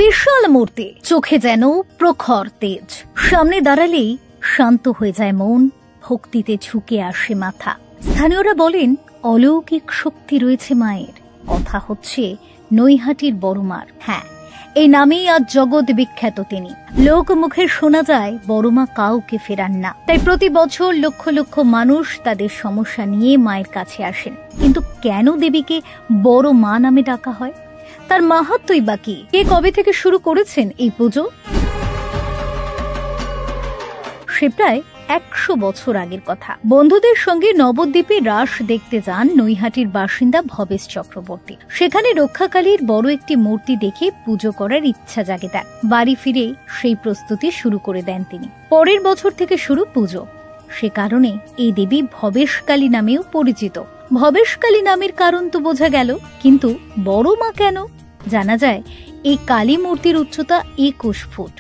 বিশাল মূর্তি, চোখে যেন প্রখর তেজ, সামনে দাঁড়ালেই শান্ত হয়ে যায় মন, ভক্তিতে ঝুঁকে আসে মাথা। স্থানীয়রা বলেন অলৌকিক শক্তি রয়েছে মায়ের। কথা হচ্ছে নৈহাটির বড়মার। হ্যাঁ, এই নামেই আজ জগৎ বিখ্যাত তিনি। লোক মুখে শোনা যায় বড়মা কাউকে ফেরান না। তাই প্রতি বছর লক্ষ লক্ষ মানুষ তাদের সমস্যা নিয়ে মায়ের কাছে আসেন। কিন্তু কেন দেবীকে বড় মা নামে ডাকা হয়? তার মাহাত্ম্যই বা কি? কে কবে থেকে শুরু করেছেন এই পুজো? সে প্রায় 100 বছর আগের কথা। বন্ধুদের সঙ্গে নবদ্বীপে রাস দেখতে যান নৈহাটির বাসিন্দা ভবেশ চক্রবর্তী। সেখানে রক্ষাকালীর বড় একটি মূর্তি দেখে পুজো করার ইচ্ছা জাগে তার। বাড়ি ফিরে সেই প্রস্তুতি শুরু করে দেন তিনি। পরের বছর থেকে শুরু পুজো। সে কারণে এই দেবী ভবেশকালী নামেও পরিচিত। ভবেশকালী নামের কারণ তো বোঝা গেল, কিন্তু বড় মা কেন? জানা যায় এই কালী মূর্তির উচ্চতা 21 ফুট।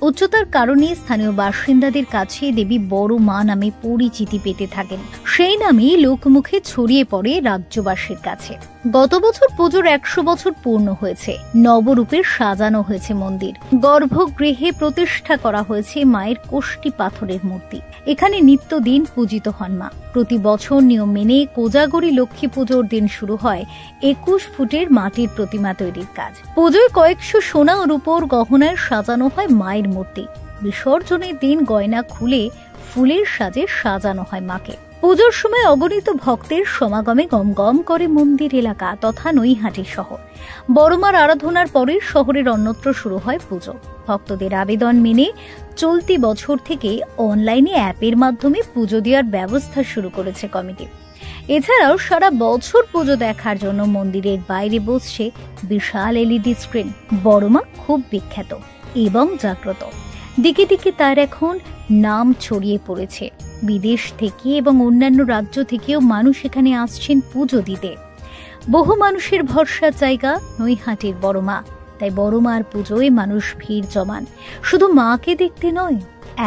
উচ্চতার কারণে স্থানীয় বাসিন্দাদের কাছে দেবী বড় মা নামে পরিচিতি পেতে থাকেন। সেই নামই লোকমুখে ছড়িয়ে পড়ে রাজ্যবাসীর কাছে। গত বছর পুজোর 100 বছর পূর্ণ হয়েছে। নবরূপে সাজানো হয়েছে মন্দির। গর্ভগৃহে প্রতিষ্ঠা করা হয়েছে মায়ের কোষ্ঠী পাথরের মূর্তি। এখানে নিত্যদিন পূজিত হন মা। প্রতি বছর নিয়ম মেনে কোজাগরী লক্ষ্মী পুজোর দিন শুরু হয় 21 ফুটের মাটির প্রতিমা তৈরির কাজ। পুজোয় কয়েকশো সোনা ও রূপোর গহনায় সাজানো হয় মায়ের মূর্তি। বিসর্জনের দিন গয়না খুলে ফুলের সাজে সাজানো হয় মাকে। পুজোর সময় অগণিত ভক্তের সমাগমে গমগম করে মন্দির এলাকা তথা নৈহাটি শহর। বড়মার আরাধনার পরে শহরের অন্যত্র শুরু হয় পুজো। ভক্তদের আবেদন মেনে চলতি বছর থেকে অনলাইনে অ্যাপের মাধ্যমে পুজো দেওয়ার ব্যবস্থা শুরু করেছে কমিটি। এছাড়াও সারা বছর পুজো দেখার জন্য মন্দিরের বাইরে বসছে বিশাল LED স্ক্রিন। বড়মা খুব বিখ্যাত এবং জাগ্রত। দিকে দিকে তার এখন নাম ছড়িয়ে পড়েছে। বিদেশ থেকে এবং অন্যান্য রাজ্য থেকেও মানুষ এখানে আসছেন পুজো দিতে। বহু মানুষের ভরসার জায়গা নৈহাটির বড়মা। তাই বড়মার পুজোয় মানুষ ভিড় জমান শুধু মাকে দেখতে নয়,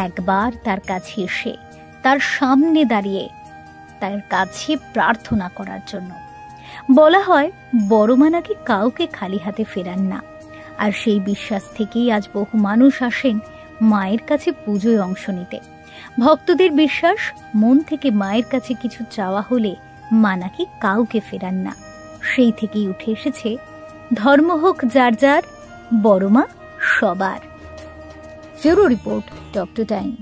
একবার তার কাছে এসে তার সামনে দাঁড়িয়ে তার কাছে প্রার্থনা করার জন্য। বলা হয় বড়মা নাকি কাউকে খালি হাতে ফেরান না। আর সেই বিশ্বাস থেকেই আজ বহু মানুষ আসেন মায়ের কাছে পুজোয় অংশ নিতে। ভক্তদের বিশ্বাস, মন থেকে মায়ের কাছে কিছু চাওয়া হলে মা নাকি কাউকে ফেরান না। সেই থেকেই উঠে এসেছে ধর্ম হোক যার যার, বড়মা সবার। Bureau report, doctor time.